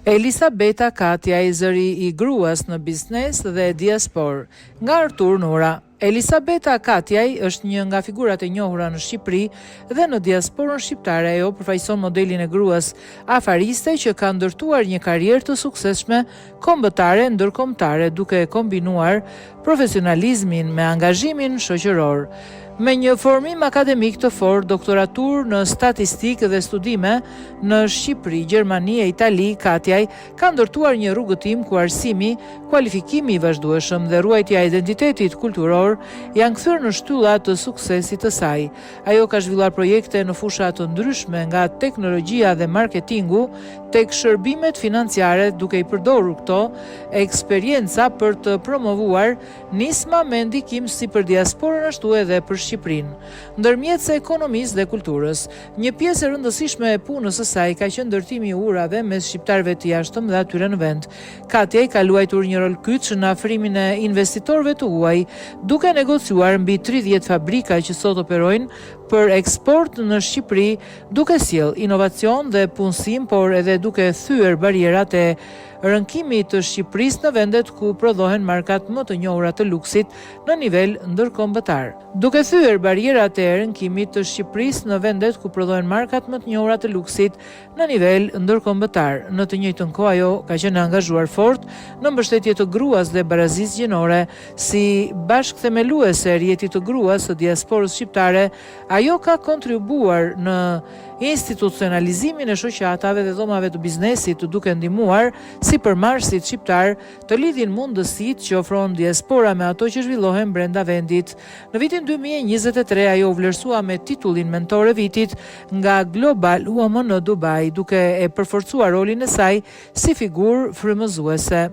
Elisabeta Katja, i zëri i gruas në biznes dhe diaspor. Nga Artur Nura. Elisabeta Katjaj është një nga figurat e njohura në Shqipëri dhe në diasporën shqiptare. Ajo përfaqëson modelin e gruas afariste që ka ndërtuar një karrierë të suksesshme kombëtare ndërkombëtare, duke kombinuar profesionalizmin me angazhimin shoqëror. Me një formim akademik të fortë, doktoratur në statistikë dhe studime në Shqipëri, Gjermani e Itali, Katjaj ka ndërtuar një rrugëtim ku arsimi, kualifikimi i vazhdueshëm dhe ruajtja e identitetit kulturor janë kthyer në shtylla të suksesit të saj. Ajo ka zhvilluar projekte në fusha të ndryshme, nga teknologjia dhe marketingu tek shërbimet financiare, duke i përdorur këto eksperjenca për të promovuar nisma me ndikim si për diasporën ashtu edhe për Shqipërinë. Ndërmjet se ekonomisë dhe kulturës, një pjesë e rëndësishme e punës së saj ka qenë ndërtimi i urave mes shqiptarëve të jashtëm dhe atyre në vend. Katja ka luajtur një rol kyç në afrimin e investitorëve të huaj, duke negociuar mbi 30 fabrika që sot operojnë për eksport në Shqipëri, duke sjell inovacion dhe punësim, por edhe duke thyer barierat e rënkimit të Shqipërisë në vendet ku prodhohen markat më të njohura të luksit në nivel ndërkombëtar. Duke thyer barierat e rënkimit të Shqipërisë në vendet ku prodhohen markat më të njohura të luksit në nivel ndërkombëtar. Në të njëjtën kohë ajo ka qenë angazhuar fort në mbështetje të gruas dhe barazisë gjinore, si bashkëthemeluese e rjetit të gruas së diasporës shqiptare. Ajo ka kontribuar në institucionalizimin e shoqatave dhe dhomave të biznesit, duke ndihmuar sipërmarrësit shqiptar të lidhin mundësitë që ofron diaspora me ato që zhvillohen brenda vendit. Në vitin 2023 ajo u vlerësua me titullin mentor e vitit nga Global Woman në Dubai, duke e përforcuar rolin e saj si figurë frymëzuese.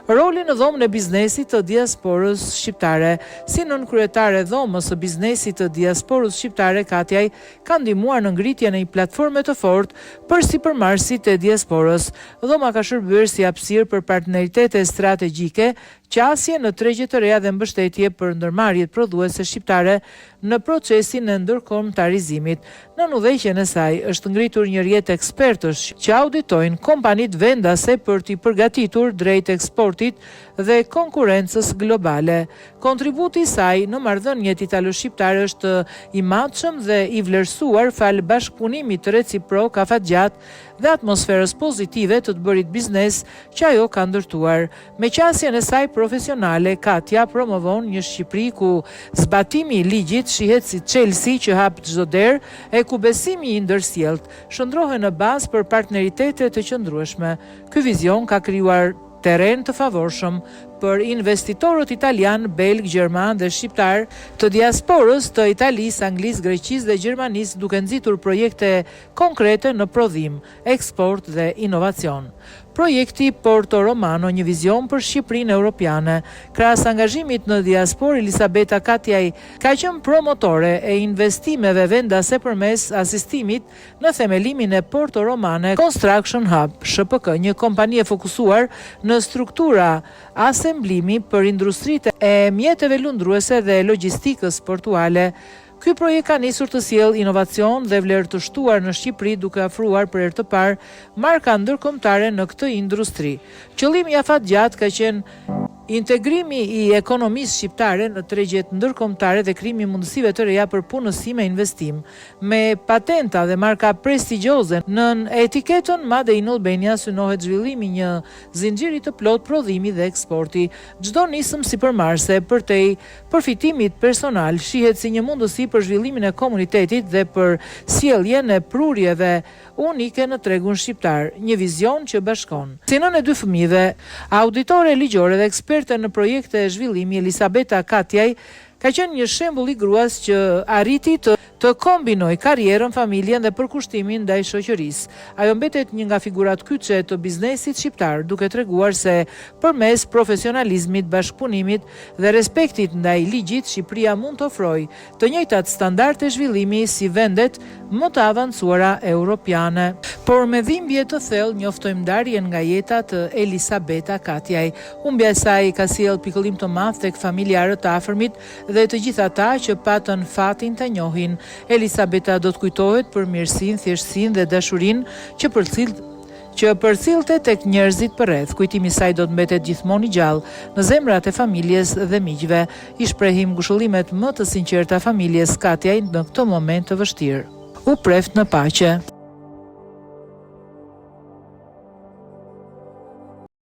Roli në dhomën e biznesit të diasporës shqiptare. Si nënkryetare e dhomës së biznesit të diasporës shqiptare, Katjaj ka ndihmuar në ngritjen e një platforme të fortë për sipërmarrësit e diasporës. Dhoma ka shërbyer si hapësirë për partneritete strategjike, qasje në tregje të reja dhe mbështetje për ndërmarrjet prodhuese shqiptare në procesin e ndërkombëtarizimit. Në udhëheqjen e saj është ngritur një rjet ekspertësh që auditojnë kompanitë vendase për t'i përgatitur drejt eksportit dhe konkurrencës globale. Kontributi i saj në marrëdhëniet italo-shqiptare është i madhshëm dhe i vlerësuar fal bashkëpunimit të reciprok afatgjatë dhe atmosferës pozitive të bërit biznes që ajo ka ndërtuar. Me qasjen e saj profesionale, Katja promovon një Shqipëri ku zbatimi i ligjit shihet si çelësi që hap çdo derë e ku besimi i ndërsjellët shndrohen në bazë për partneritete të qëndrueshme. Ky vizion ka krijuar terren të favorshëm për investitorët italian, belg, gjerman dhe shqiptar të diasporës të Italisë, Anglisë, Greqisë dhe Gjermanisë, duke nxitur projekte konkrete në prodhim, eksport dhe inovacion. Projekti Porto Romano, një vizion për Shqipërinë europiane. Krahas angazhimit në diasporë, Elisabeta Katjaj ka qenë promotore e investimeve vendase përmes asistimit në themelimin e Porto Romane Construction Hub, SHPK, një kompani e fokusuar në struktura asemblimi për industritë e mjeteve lundruese dhe logjistikës portuale. Ky projekt ka nisur të sjellë inovacion dhe vlerë të shtuar në Shqipëri, duke ofruar për herë të parë marka ndërkombëtare në këtë industri. Qëllimi i afatgjatë ka qenë integrimi i ekonomisë shqiptare në tregjet ndërkombëtare dhe krijimi i mundësive të reja për punësim e investim. Me patenta dhe marka prestigjioze nën etiketën Made in Albania synohet zhvillimi një zinxhiri të plot prodhimi dhe eksporti. Çdo nismë sipërmarrëse përtej përfitimit personal shihet si një mundësi për zhvillimin e komunitetit dhe për sjelljen e prurjeve unike në tregun shqiptar, një vizion që bashkon. Si nënë e 2 fëmijëve, auditore ligjore dhe eksperte në projekte e zhvillimi, Elisabeta Katjaj ka qenë një shembull i gruas që arriti të kombinoj karrierën, familjen dhe përkushtimin ndaj shoqërisë. Ajo mbetet një nga figurat kyçe të biznesit shqiptar, duke treguar se përmes profesionalizmit, bashkëpunimit dhe respektit ndaj ligjit, Shqipëria mund të ofrojë të njëjtat standarde zhvillimi si vendet më të avancuara europiane. Por me dhimbje të thellë njoftojmë ndarjen nga jeta të Elisabeta Katjaj. Humbja e saj ka sjellë pikëllim të madh tek familjarët të afërmit dhe të gjithë ata që patën fatin të njohin. Elisabeta do të kujtohet për mirësinë, thjeshtësinë dhe dashurinë që përcillte tek njerëzit përreth. Kujtimi i saj do të mbetet gjithmonë i gjallë në zemrat e familjes dhe miqve. I shprehim ngushëllimet më të sinqerta familjes Katiaj në këtë moment të vështirë. U preft në paqe.